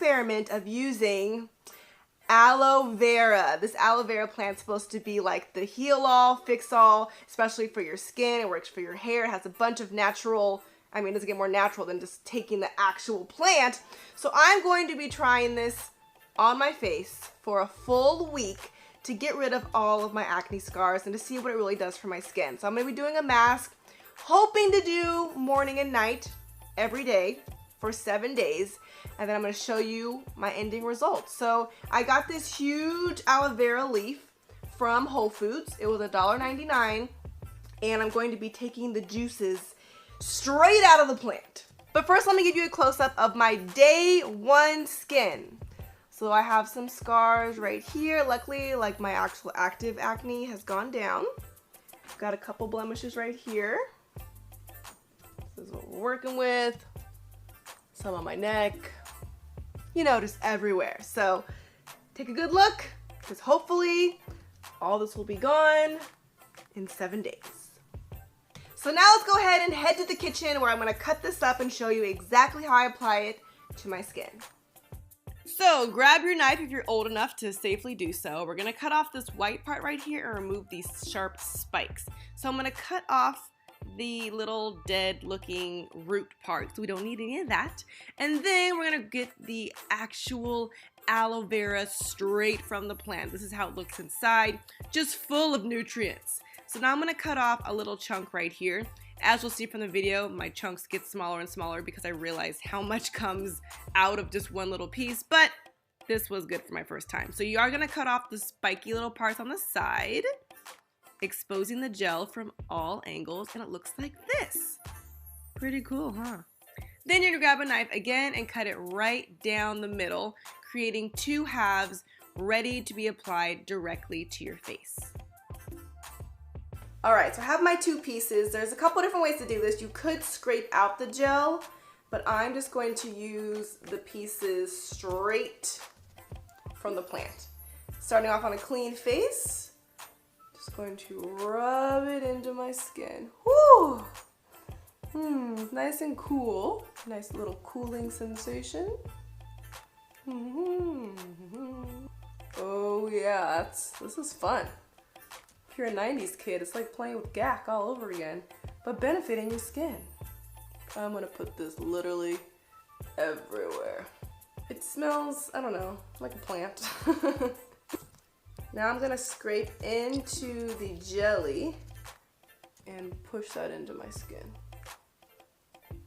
experiment of using aloe vera. This aloe vera plant's supposed to be like the heal-all, fix-all, especially for your skin. It works for your hair. It has a bunch of natural, I mean, it doesn't get more natural than just taking the actual plant. So I'm going to be trying this on my face for a full week to get rid of all of my acne scars and to see what it really does for my skin. So I'm going to be doing a mask, hoping to do morning and night every day for 7 days, and then I'm going to show you my ending results. So I got this huge aloe vera leaf from Whole Foods. It was $1.99, and I'm going to be taking the juices straight out of the plant. But first, let me give you a close-up of my day 1 skin. So I have some scars right here. Luckily, like, my actual active acne has gone down. I've got a couple blemishes right here. This is what we're working with. Some on my neck. You know, just everywhere. So take a good look, because hopefully all this will be gone in 7 days. So now let's go ahead and head to the kitchen where I'm going to cut this up and show you exactly how I apply it to my skin. So grab your knife if you're old enough to safely do so. We're going to cut off this white part right here and remove these sharp spikes. So I'm going to cut off the little dead looking root part, so we don't need any of that. And then we're going to get the actual aloe vera straight from the plant. This is how it looks inside, just full of nutrients. So now I'm going to cut off a little chunk right here. As you'll see from the video, my chunks get smaller and smaller because I realized how much comes out of just one little piece, but this was good for my first time. So you are going to cut off the spiky little parts on the side, exposing the gel from all angles, and it looks like this. Pretty cool, huh? Then you're going to grab a knife again and cut it right down the middle, creating 2 halves ready to be applied directly to your face. Alright, so I have my 2 pieces. There's a couple different ways to do this. You could scrape out the gel, but I'm just going to use the pieces straight from the plant. Starting off on a clean face, just going to rub it into my skin. Whoo! Nice and cool. Nice little cooling sensation. Oh yeah, this is fun. If you're a 90s kid, it's like playing with GAC all over again, but benefiting your skin. I'm gonna put this literally everywhere. It smells, I don't know, like a plant. Now I'm gonna scrape into the jelly and push that into my skin.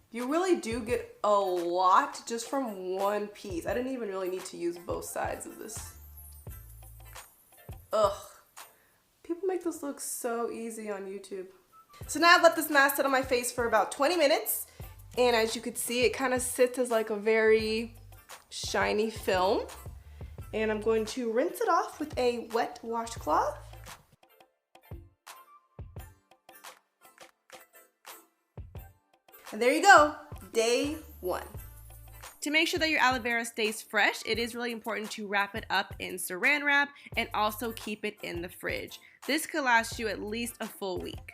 You really do get a lot just from one piece. I didn't even really need to use both sides of this. Ugh. People make this look so easy on YouTube. So now I've let this mask sit on my face for about 20 minutes. And as you can see, it kind of sits as like a very shiny film. And I'm going to rinse it off with a wet washcloth. And there you go, day 1. To make sure that your aloe vera stays fresh, it is really important to wrap it up in saran wrap and also keep it in the fridge. This could last you at least a full week.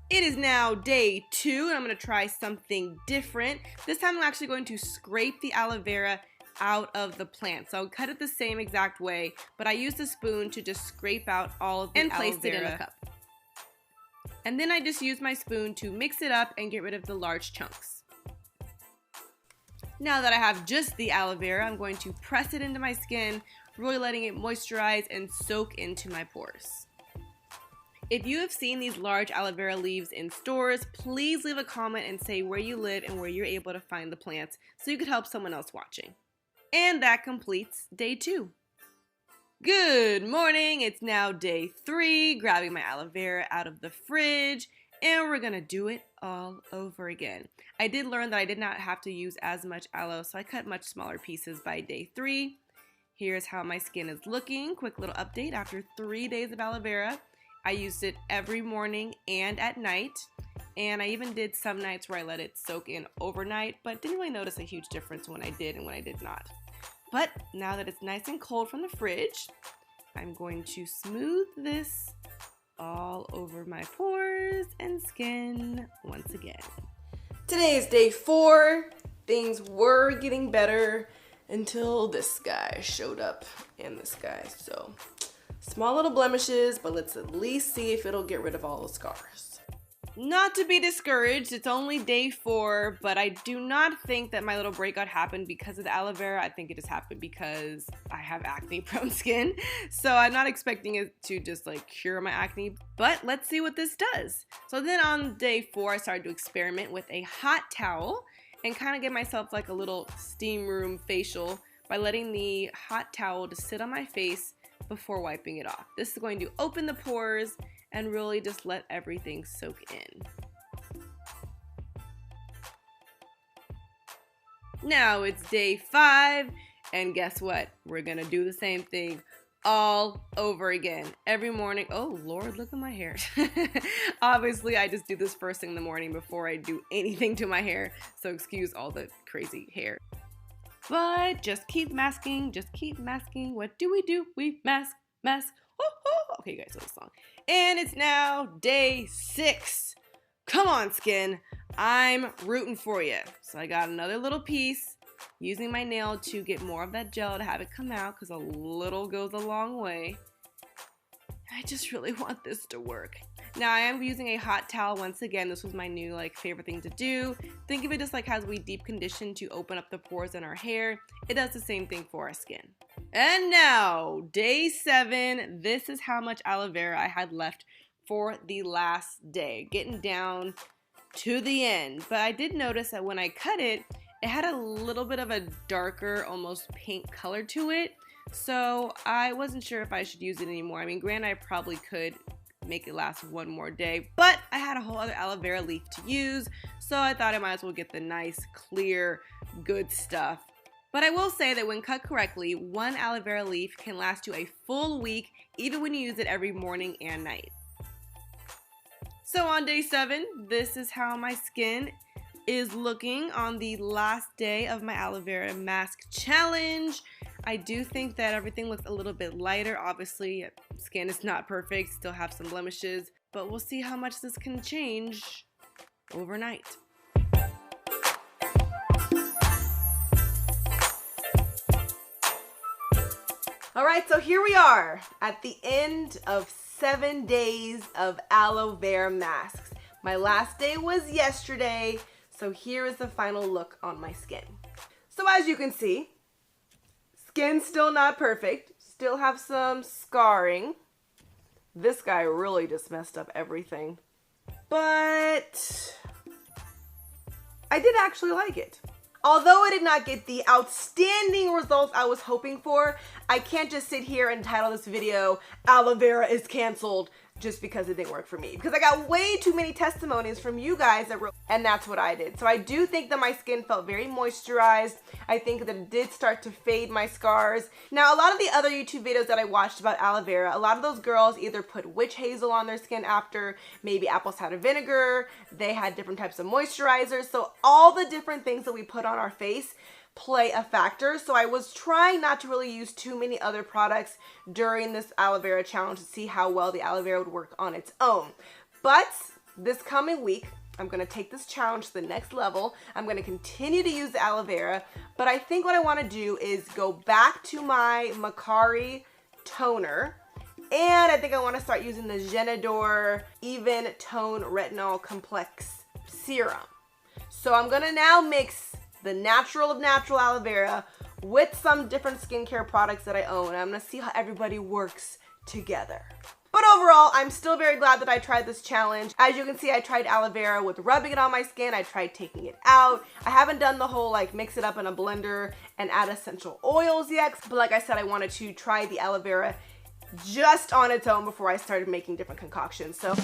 It is now day 2 and I'm going to try something different. This time I'm actually going to scrape the aloe vera out of the plant. So I'll cut it the same exact way, but I used a spoon to just scrape out all of the aloe vera. And placed it in a cup. And then I just used my spoon to mix it up and get rid of the large chunks. Now that I have just the aloe vera, I'm going to press it into my skin, really letting it moisturize and soak into my pores. If you have seen these large aloe vera leaves in stores, please leave a comment and say where you live and where you're able to find the plants so you could help someone else watching. And that completes day 2. Good morning, it's now day 3, grabbing my aloe vera out of the fridge, and we're gonna do it all over again. I did learn that I did not have to use as much aloe, so I cut much smaller pieces by day 3. Here's how my skin is looking. Quick little update after 3 days of aloe vera. I used it every morning and at night, and I even did some nights where I let it soak in overnight, but didn't really notice a huge difference when I did and when I did not. But now that it's nice and cold from the fridge, I'm going to smooth this all over my pores and skin once again. Today is day 4. Things were getting better. until this guy showed up and this guy. So small little blemishes, but let's at least see if it'll get rid of all the scars. Not to be discouraged, it's only day 4, but I do not think that my little breakout happened because of the aloe vera. I think it just happened because I have acne prone skin. So I'm not expecting it to just like cure my acne, but let's see what this does. So then on day 4, I started to experiment with a hot towel and kind of give myself like a little steam room facial by letting the hot towel just sit on my face before wiping it off. This is going to open the pores and really just let everything soak in. Now it's day 5, and guess what? We're gonna do the same thing all over again. Every morning. Oh Lord, look at my hair. Obviously, I just do this first thing in the morning before I do anything to my hair, so excuse all the crazy hair. But just keep masking, just keep masking. What do? We mask, mask. Okay, you guys know the song. And it's now day 6. Come on, skin. I'm rooting for you. So I got another little piece, using my nail to get more of that gel to have it come out, because a little goes a long way. I just really want this to work. Now I am using a hot towel once again. This was my new favorite thing to do. Think of it just like as we deep condition to open up the pores in our hair. It does the same thing for our skin. And now, day 7. This is how much aloe vera I had left for the last day. Getting down to the end. But I did notice that when I cut it, it had a little bit of a darker, almost pink color to it. So I wasn't sure if I should use it anymore. I mean, granted, I probably could make it last one more day, but I had a whole other aloe vera leaf to use, so I thought I might as well get the nice, clear, good stuff. But I will say that when cut correctly, one aloe vera leaf can last you a full week, even when you use it every morning and night. So on day 7, this is how my skin is looking on the last day of my aloe vera mask challenge. I do think that everything looks a little bit lighter. Obviously, skin is not perfect, still have some blemishes, but we'll see how much this can change overnight. All right, so here we are at the end of 7 days of aloe vera masks. My last day was yesterday, so here is the final look on my skin. So as you can see, skin's still not perfect, still have some scarring. This guy really just messed up everything, but I did actually like it. Although I did not get the outstanding results I was hoping for, I can't just sit here and title this video, aloe vera is canceled, just because it didn't work for me. Because I got way too many testimonies from you guys that were, and that's what I did. So I do think that my skin felt very moisturized. I think that it did start to fade my scars. Now, a lot of the other YouTube videos that I watched about aloe vera, a lot of those girls either put witch hazel on their skin after, maybe apple cider vinegar, they had different types of moisturizers. So all the different things that we put on our face play a factor. So I was trying not to really use too many other products during this aloe vera challenge to see how well the aloe vera would work on its own. But this coming week, I'm going to take this challenge to the next level. I'm going to continue to use the aloe vera, but I think what I want to do is go back to my Macari toner, and I think I want to start using the Genador Even Tone Retinol Complex Serum. So I'm going to now mix the natural of natural aloe vera with some different skincare products that I own. I'm gonna see how everybody works together. But overall, I'm still very glad that I tried this challenge. As you can see, I tried aloe vera with rubbing it on my skin. I tried taking it out. I haven't done the whole mix it up in a blender and add essential oils yet. But like I said, I wanted to try the aloe vera just on its own before I started making different concoctions. So